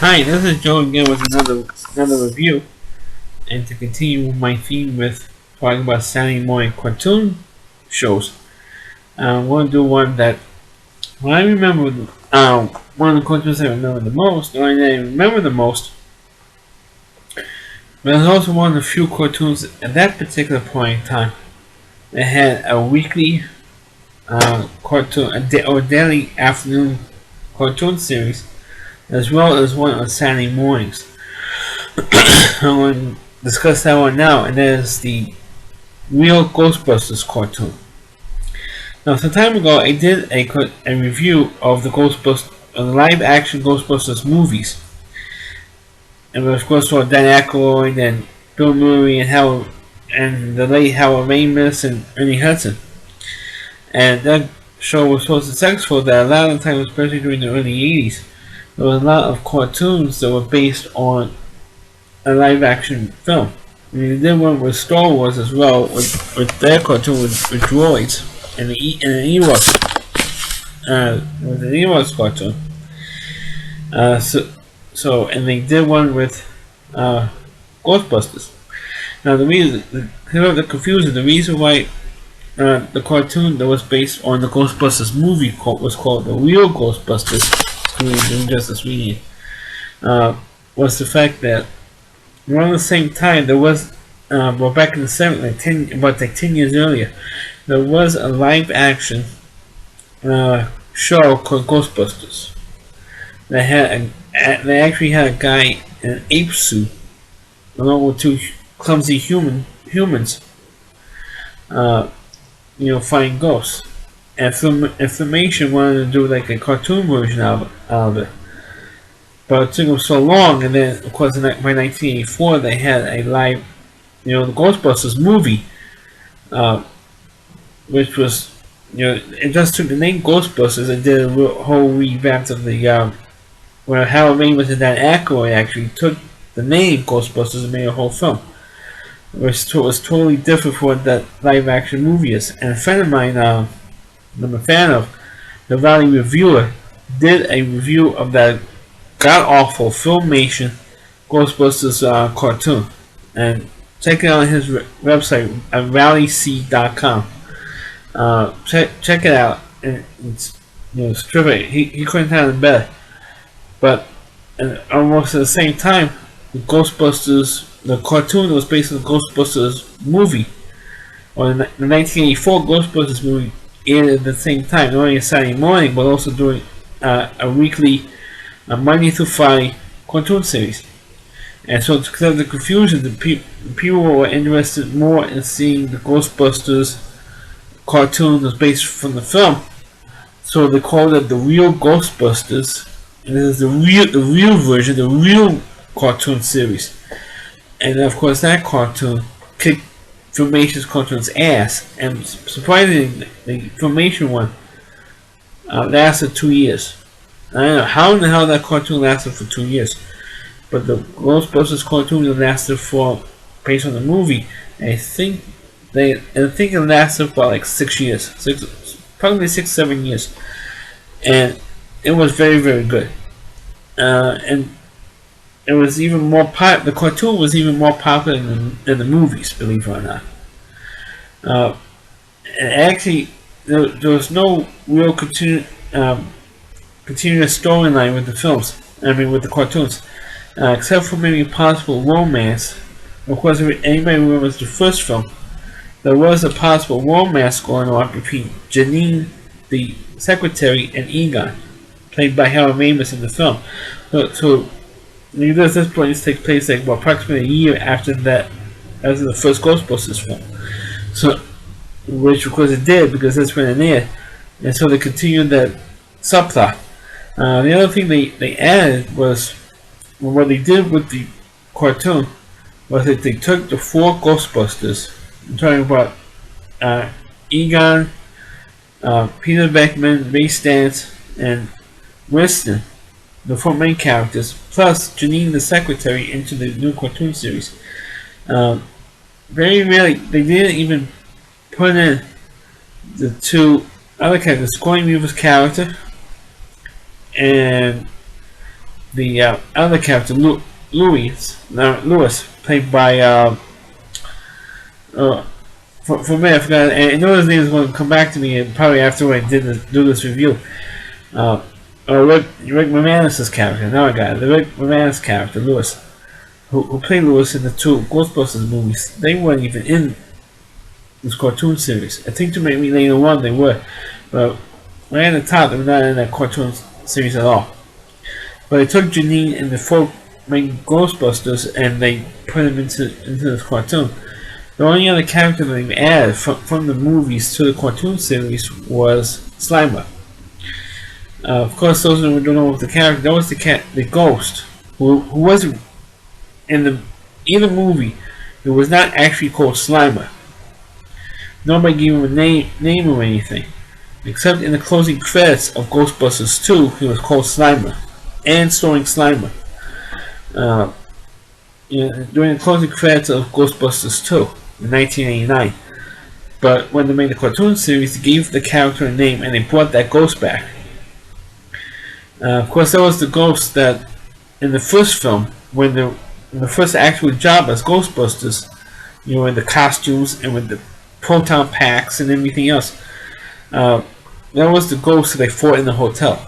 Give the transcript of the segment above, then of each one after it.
Hi, this is Joe again with another review, and to continue my theme with talking about Saturday morning cartoon shows, I'm going to do one that when I remember. One of the cartoons I remember the most, or I remember the most, but it's also one of the few cartoons at that particular point in time that had a weekly cartoon, or daily afternoon cartoon series, as well as one on Saturday mornings. I'm going to discuss that one now, and that is the Real Ghostbusters cartoon. Now, some time ago, I did a review of the live-action Ghostbusters movies, and of course saw Dan Aykroyd and Bill Murray and the late Howard Ramis and Ernie Hudson. And that show was so successful that a lot of the time, especially during the early '80s, there was a lot of cartoons that were based on a live-action film. I mean, they did one with Star Wars as well, with their cartoon with droids and an Ewoks. With an Ewoks cartoon. And they did one with Ghostbusters. Now, the confusion, the reason why the cartoon that was based on the Ghostbusters movie was called the Real Ghostbusters, doing Justice Media, was the fact that around the same time there was, back in the 70s, about 10 years earlier, there was a live action show called Ghostbusters. They actually had a guy in an ape suit along with two clumsy humans, fighting ghosts. And Filmation wanted to do like a cartoon version of it. But it took them so long, and then, of course, by 1984, they had a live, the Ghostbusters movie, which was, it just took the name Ghostbusters and did a whole revamp of the, where Howard Ramis and Dan Aykroyd actually took the name Ghostbusters and made a whole film. Which was totally different from what that live-action movie is. And a friend of mine, I'm a fan of, the Valley Reviewer, did a review of that god-awful Filmation Ghostbusters cartoon. And check it out on his website at rallyc.com. Check it out. And it's terrific. He couldn't have it better. But almost at the same time, the cartoon that was based on the Ghostbusters movie, or the 1984 Ghostbusters movie, aired at the same time, not only on Saturday morning, but also during a weekly, Monday through Friday cartoon series. And so, to clear the confusion, people were interested more in seeing the Ghostbusters cartoon that was based from the film. So they called it the Real Ghostbusters, and this is the real version, the real cartoon series. And of course, that cartoon kicked Filmation's cartoon's ass, and surprisingly, the Filmation one lasted 2 years. I don't know how in the hell that cartoon lasted for 2 years, but the Ghostbusters cartoon that lasted for, based on the movie, I think it lasted for like 6 years, probably 6-7 years, and it was very, very good. And it was even more the cartoon was even more popular than the movies, believe it or not. And actually, there was no real continuous storyline with the films. I mean, with the cartoons, except for maybe possible romance. Of course, if anybody remembers the first film, there was a possible romance going on between Janine, the secretary, and Egon, played by Howard Ramis in the film. So this point takes place like approximately a year after the first Ghostbusters film. So, which of course it did, because that's when it aired, and so they continued that subplot. The other thing they added was, what they did with the cartoon was that they took the 4 Ghostbusters. I'm talking about Egon, Peter Beckman, Ray Stantz, and Winston, the 4 main characters, plus Janine the secretary, into the new cartoon series. Very rarely, they didn't even put in the 2 other characters, Scoring Weaver's character and the other character, Lewis, played by for me, I forgot. I know his name is going to come back to me, and probably after I do this review. Rick Moranis' character. Now I got it. The Rick Moranis character, Lewis, who played Lewis in the two Ghostbusters movies. They weren't even in this cartoon series. I think to make me later on they were, but right at the top they were not in that cartoon series at all. But they took Janine and the four main Ghostbusters and they put them into this cartoon. The only other character that they added from the movies to the cartoon series was Slimer. Of course, those who don't know what the character, that was the ghost, who wasn't in either movie. It was not actually called Slimer. Nobody gave him a name or anything, except in the closing credits of Ghostbusters 2, he was called Slimer, and starring Slimer. During the closing credits of Ghostbusters 2 in 1989. But when they made the cartoon series, they gave the character a name and they brought that ghost back. Of course, that was the ghost that in the first film, when the first actual job as Ghostbusters, in the costumes and with the proton packs and everything else, that was the ghost that they fought in the hotel.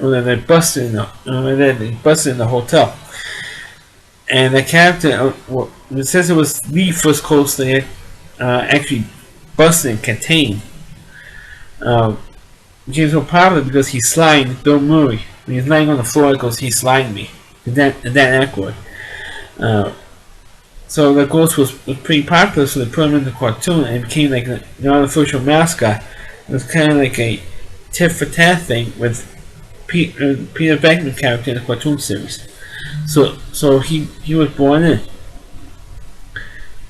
Or then they busted in the hotel. And the character, it says it was the first ghost they actually busted and contained. Became so popular because he slimed Bill Murray. When he's lying on the floor, he goes, "He slimed me." And Dan Aykroyd. So the ghost was pretty popular, so they put him in the cartoon and it became like the unofficial mascot. It was kind of like a tit for tat thing with Peter Venkman character in the cartoon series. So he was born in.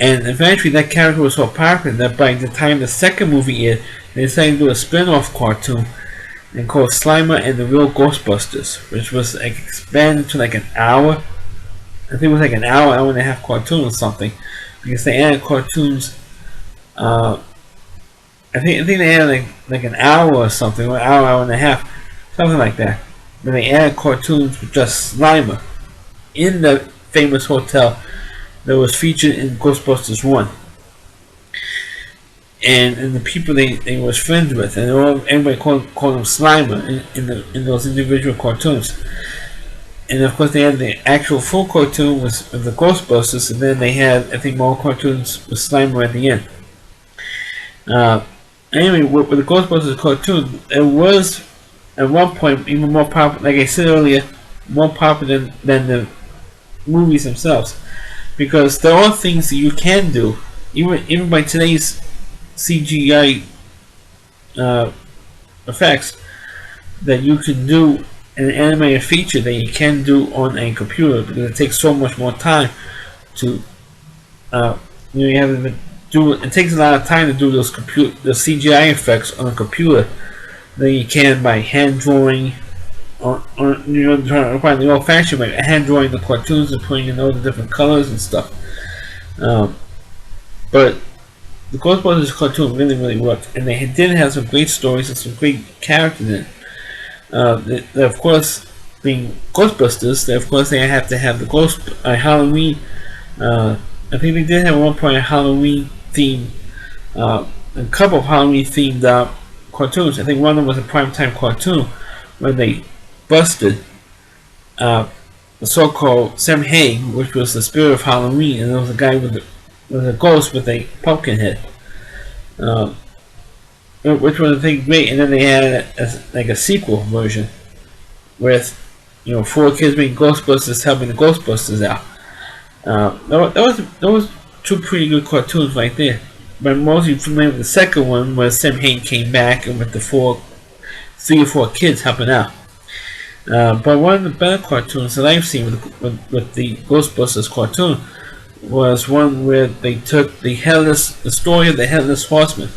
And eventually that character was so popular that by the time the second movie aired, they decided to do a spin-off cartoon and called Slimer and the Real Ghostbusters, which was like expanded to like an hour. I think it was like an hour and a half cartoon or something, because they added cartoons. I think they added like an hour or something, or an hour and a half, something like that. But they added cartoons with just Slimer in the famous hotel that was featured in Ghostbusters 1. And the people they was friends with, and everybody called him Slimer in those individual cartoons. And of course they had the actual full cartoon with the Ghostbusters, and then they had, I think, more cartoons with Slimer at the end. Anyway, with the Ghostbusters cartoon, it was at one point even more popular, like I said earlier, more popular than the movies themselves, because there are things that you can do, even by today's CGI effects, that you can do an animated feature that you can do on a computer, because it takes so much more time to you have to do. It takes a lot of time to do the CGI effects on a computer than you can by hand drawing, or trying the old-fashioned way, hand drawing the cartoons and putting in all the different colors and stuff. But the Ghostbusters cartoon really worked, and they did have some great stories and some great characters in it. Of course, being Ghostbusters, they have to have the Halloween. I think they did have at one point a Halloween theme, a couple of Halloween themed cartoons. I think one of them was a primetime cartoon where they busted the so-called Samhain, which was the spirit of Halloween, and there was a guy with a ghost with a pumpkin head, which was, I think, great. And then they had a sequel version with 4 kids being Ghostbusters helping the Ghostbusters out. That was 2 pretty good cartoons right there. But I'm mostly familiar with the second one, where Samhain came back and with the 3 or 4 kids helping out. But one of the better cartoons that I've seen with the Ghostbusters cartoon was one where they took the story of the Headless Horseman,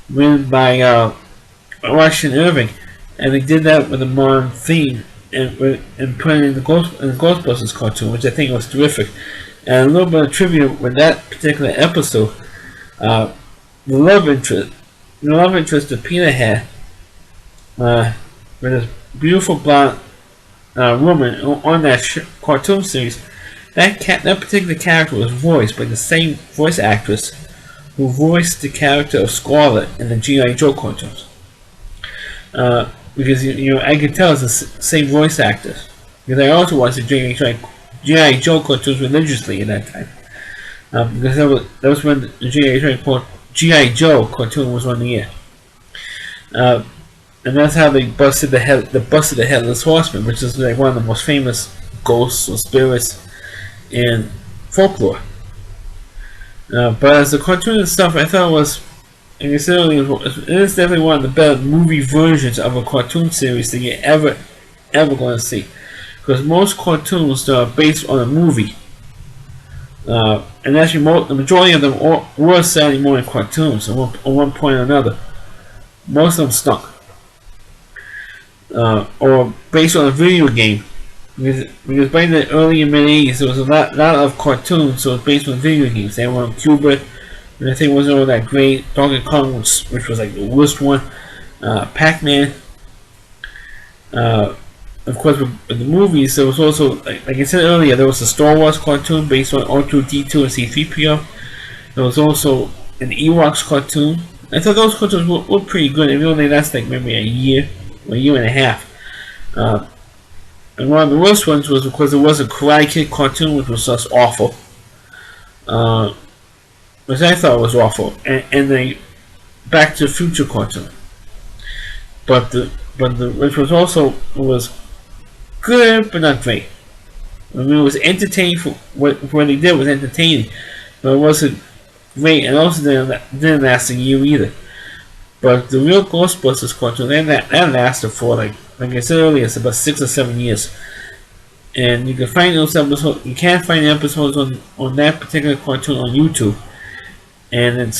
written by Washington Irving, and they did that with a modern theme and put it in the Ghostbusters cartoon, which I think was terrific. And a little bit of trivia with that particular episode: the love interest that Peter had with his beautiful blonde woman on that cartoon series, that particular character was voiced by the same voice actress who voiced the character of Scarlet in the G.I. Joe cartoons. Because I could tell it's the same voice actors. Because I also watched the G.I. Joe cartoons religiously at that time. Because that was when the G.I. Joe cartoon was on the air. And that's how they busted the headless horseman, which is like one of the most famous ghosts or spirits in folklore. But as the cartoon itself, I thought it was, like I said earlier, it is definitely one of the better movie versions of a cartoon series that you're ever going to see. Because most cartoons that are based on a movie, and actually the majority of them were Saturday morning cartoons at one point or another. Most of them stunk. Or based on a video game. Because by the early and mid 80s, there was a lot of cartoons, so it was based on video games. They were on Cuba, and I think it wasn't all that great. Donkey Kong, which was like the worst one. Pac-Man. Of course, with the movies, there was also, like I said earlier, there was a Star Wars cartoon based on R2-D2 and C-3PO. There was also an Ewoks cartoon. I thought those cartoons were pretty good, even though they lasted like maybe a year and a half. And one of the worst ones was because there was a Karate Kid cartoon, which was just awful. Which I thought was awful. And the Back to the Future cartoon. Which was good, but not great. I mean, it was entertaining for what they did was entertaining, but it wasn't great, and also didn't last a year either. But the Real Ghostbusters cartoon, that lasted for like I said earlier, it's about 6 or 7 years. And you can find those episodes. You can't find the episodes on that particular cartoon on YouTube, and it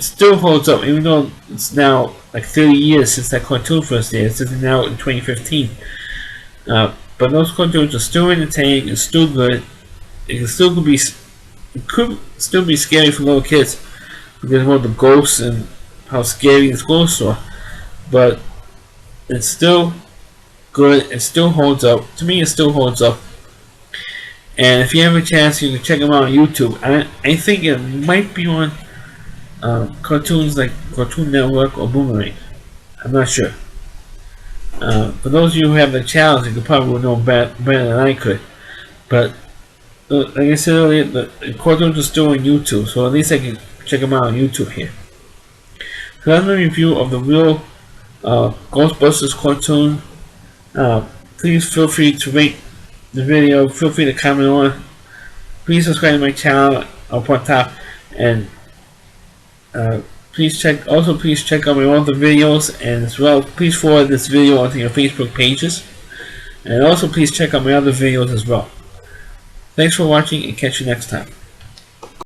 still holds up, even though it's now like 30 years since that cartoon first aired. It's now in 2015. But those cartoons are still entertaining and still good. It could still be scary for little kids because of the ghosts and how scary these ghosts are. But it's still good. It still holds up. To me, it still holds up. And if you have a chance, you can check them out on YouTube. I think it might be on cartoons like Cartoon Network or Boomerang. I'm not sure. For those of you who have the challenge, you could probably know better than I could. But like I said earlier, the cartoons are still on YouTube, so at least I can check them out on YouTube here. So that's my review of the Real Ghostbusters cartoon. Please feel free to rate the video. Feel free to comment on. Please subscribe to my channel up on top, and please check out my other videos, and as well, please forward this video onto your Facebook pages, and also please check out my other videos as well. Thanks for watching, and catch you next time.